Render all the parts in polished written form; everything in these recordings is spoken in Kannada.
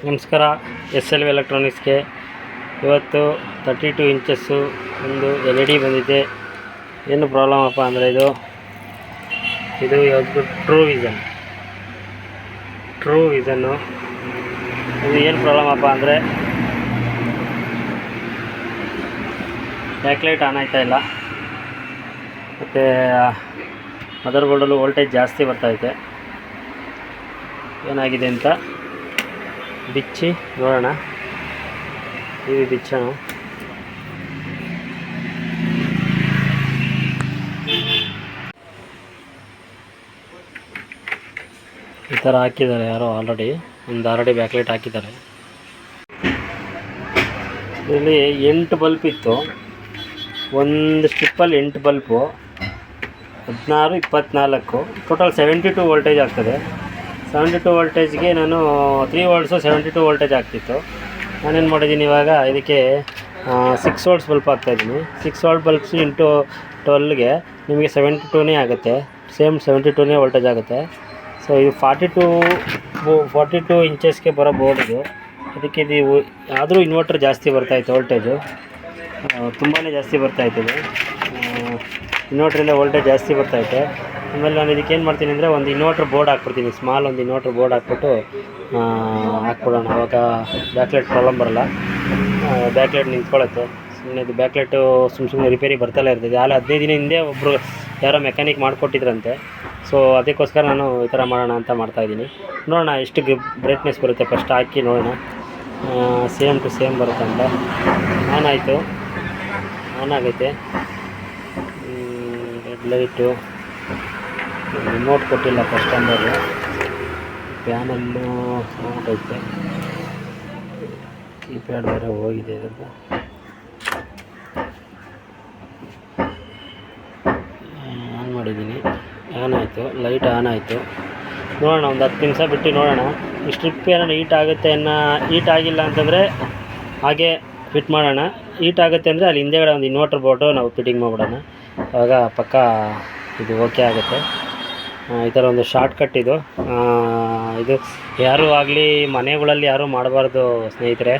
ನಮಸ್ಕಾರ. SLV ಎಲೆಕ್ಟ್ರಾನಿಕ್ಸ್ಗೆ ಇವತ್ತು 32 ಇಂಚಸ್ಸು ಒಂದು LED ಬಂದಿದೆ. ಏನು ಪ್ರಾಬ್ಲಮ್ ಅಪ್ಪ ಅಂದರೆ ಇದು ಯಾವುದು ಟ್ರೂ ವಿಷನ್ನು ಇದು ಏನು ಪ್ರಾಬ್ಲಮ್ ಅಪ್ಪ ಅಂದರೆ ಬ್ಯಾಕ್ಲೈಟ್ ಆನ್ ಆಯ್ತಾ ಇಲ್ಲ, ಮತ್ತು ಮದರ್ ಬೋರ್ಡಲ್ಲೂ ವೋಲ್ಟೇಜ್ ಜಾಸ್ತಿ ಬರ್ತೈತೆ. ಏನಾಗಿದೆ ಅಂತ ಬಿಚ್ಚಿ ನೋಡೋಣ. ಇದು ಬಿಚ್ಚೋಣ. ಈ ಥರ ಹಾಕಿದ್ದಾರೆ ಯಾರೋ ಆಲ್ರೆಡಿ ಬ್ಯಾಕ್ಲೈಟ್ ಹಾಕಿದ್ದಾರೆ. ಇದರಲ್ಲಿ 8 ಬಲ್ಪ್ ಇತ್ತು. ಒಂದು ಸ್ಟ್ರಿಪ್ಪಲ್ಲಿ 8 ಬಲ್ಪು 16, 24, ಟೋಟಲ್ 72 ವೋಲ್ಟೇಜ್ ಆಗ್ತದೆ. 72 ವೋಲ್ಟೇಜ್ಗೆ ನಾನು 3 ವೋಲ್ಟ್ಸು 72 ವೋಲ್ಟೇಜ್ ಆಗ್ತಿತ್ತು. ನಾನೇನು ಮಾಡಿದ್ದೀನಿ ಇವಾಗ ಇದಕ್ಕೆ 6 ವೋಲ್ಟ್ಸ್ ಬಲ್ಪ್ ಹಾಕ್ತಾಯಿದ್ದೀನಿ. 6 ವೋಲ್ಟ್ ಬಲ್ಪ್ಸ್ ಇಂಟು 12ಗೆ ನಿಮಗೆ 72ನೇ ಆಗುತ್ತೆ. ಸೇಮ್ 72ನೇ ವೋಲ್ಟೇಜ್ ಆಗುತ್ತೆ. ಸೊ ಇದು 42 ಇಂಚಸ್ಗೆ ಬರೋ ಬೋರ್ಡ್ ಇದು. ಅದಕ್ಕೆ ಇದು ಆದರೂ ಇನ್ವರ್ಟರ್ ಜಾಸ್ತಿ ಬರ್ತಾಯಿತ್ತು, ವೋಲ್ಟೇಜು ತುಂಬಾ ಜಾಸ್ತಿ ಬರ್ತಾಯಿತ್ತು. ಇನ್ವರ್ಟ್ರಿಂದ ವೋಲ್ಟೇಜ್ ಜಾಸ್ತಿ ಬರ್ತೈತೆ. ಆಮೇಲೆ ನಾನು ಇದಕ್ಕೆ ಏನು ಮಾಡ್ತೀನಿ ಅಂದರೆ ಒಂದು ಇನ್ವರ್ಟರ್ ಬೋರ್ಡ್ ಹಾಕ್ಬಿಡ್ತೀನಿ. ಸ್ಮಾಲ್ ಒಂದು ಇನ್ವರ್ಟರ್ ಬೋರ್ಡ್ ಹಾಕ್ಬಿಟ್ಟು ಹಾಕ್ಬಿಡೋಣ. ಆವಾಗ ಬ್ಯಾಕ್ಲೈಟ್ ಪ್ರಾಬ್ಲಮ್ ಬರೋಲ್ಲ, ಬ್ಯಾಕ್ಲೈಟ್ ನಿಂತ್ಕೊಳ್ಳುತ್ತೆ. ಸುಮ್ಮನೆ ಇದು ಬ್ಯಾಕ್ಲೈಟು ಸುಮ್ಮನೆ ರಿಪೇರಿ ಬರ್ತಲೇ ಇರ್ತದೆ. 15 ದಿನ ಹಿಂದೆ ಒಬ್ಬರು ಯಾರೋ ಮೆಕ್ಯಾನಿಕ್ ಮಾಡಿಕೊಟ್ಟಿದ್ರಂತೆ. ಸೊ ಅದಕ್ಕೋಸ್ಕರ ನಾನು ಈ ಥರ ಮಾಡೋಣ ಅಂತ ಮಾಡ್ತಾಯಿದ್ದೀನಿ. ನೋಡೋಣ ಎಷ್ಟು ಬ್ರೈಟ್ನೆಸ್ ಬರುತ್ತೆ, ಫಸ್ಟ್ ಹಾಕಿ ನೋಡೋಣ. ಸೇಮ್ ಟು ಸೇಮ್ ಬರುತ್ತೆ ಅಂತ. ಆನ್ ಆಗೈತೆ. ರೆಡ್ ಲೈಟು, ರಿಮೋಟ್ ಕೊಟ್ಟಿಲ್ಲ ಕಸ್ಟಮರು. ಫ್ಯಾನಲ್ಲೂ ಸೌಂಡ್ ಐತೆ, ಕೀಪ್ಯಾಡ್ ಬೇರೆ ಹೋಗಿದೆ. ಇದನ್ನು ಆನ್ ಮಾಡಿದ್ದೀನಿ, ಆನ್ ಆಯಿತು, ಲೈಟ್ ಆನ್ ಆಯಿತು. ನೋಡೋಣ, ಒಂದು 10 ನಿಮಿಷ ಬಿಟ್ಟು ನೋಡೋಣ. ಈ ಸ್ಟ್ರಿಪ್ ಏನಾರು ಹೀಟ್ ಆಗಿಲ್ಲ ಅಂತಂದರೆ ಹಾಗೆ ಫಿಟ್ ಮಾಡೋಣ. ಹೀಟ್ ಆಗುತ್ತೆ ಅಂದರೆ ಅಲ್ಲಿ ಹಿಂದೆಗಡೆ ಒಂದು ಇನ್ವರ್ಟರ್ ಬೋರ್ಡು ನಾವು ಫಿಟ್ಟಿಂಗ್ ಮಾಡಿಬಿಡೋಣ. ಆವಾಗ ಪಕ್ಕ ಇದು ಓಕೆ ಆಗುತ್ತೆ. ಈ ಥರ ಒಂದು ಶಾರ್ಟ್ ಕಟ್ ಇದು ಯಾರೂ ಆಗಲಿ ಮನೆಗಳಲ್ಲಿ ಯಾರೂ ಮಾಡಬಾರ್ದು ಸ್ನೇಹಿತರೆ.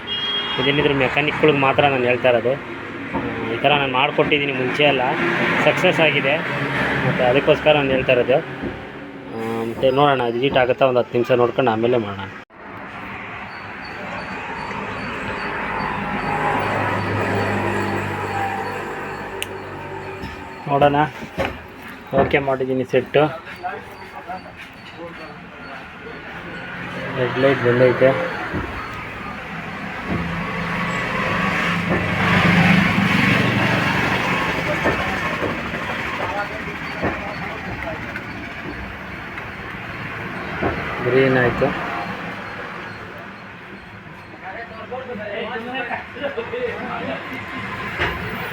ಇದೇನಿದ್ರೆ ಮೆಕ್ಯಾನಿಕ್ಗಳಿಗೆ ಮಾತ್ರ ನಾನು ಹೇಳ್ತಾ ಇರೋದು. ಈ ಥರ ನಾನು ಮಾಡಿಕೊಟ್ಟಿದ್ದೀನಿ ಮುಂಚೆ ಎಲ್ಲ, ಸಕ್ಸಸ್ ಆಗಿದೆ. ಮತ್ತು ಅದಕ್ಕೋಸ್ಕರ ನಾನು ಹೇಳ್ತಾ ಇರೋದು. ಮತ್ತು ನೋಡೋಣ, ಇದು ಹೀಟ್ ಆಗುತ್ತಾ, ಒಂದು 10 ನಿಮಿಷ ನೋಡ್ಕೊಂಡು ಆಮೇಲೆ ಮಾಡೋಣ. ನೋಡೋಣ, ಓಕೆ ಮಾಡಿದ್ದೀನಿ ಸೆಟ್ಟು. ರೆಡ್ ಲೈಟ್ ಬಂದೈತೆ. ಗ್ರೀನ್ ಆಯಿತು.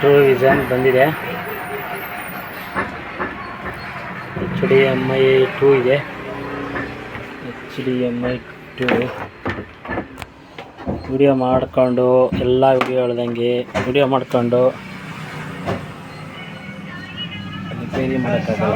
ಟ್ರೂ ವಿಷನ್ ಬಂದಿದೆ. HDMI 2 ಇದೆ. HDMI 2 ವಿಡಿಯೋ ಮಾಡಿಕೊಂಡು ಎಲ್ಲ ವಿಡಿಯೋ ಹೇಳ್ದಂಗೆ ವಿಡಿಯೋ ಮಾಡಿಕೊಂಡು ರಿಪೇರಿ ಮಾಡೋಕ್ಕಾಗಲ್ಲ.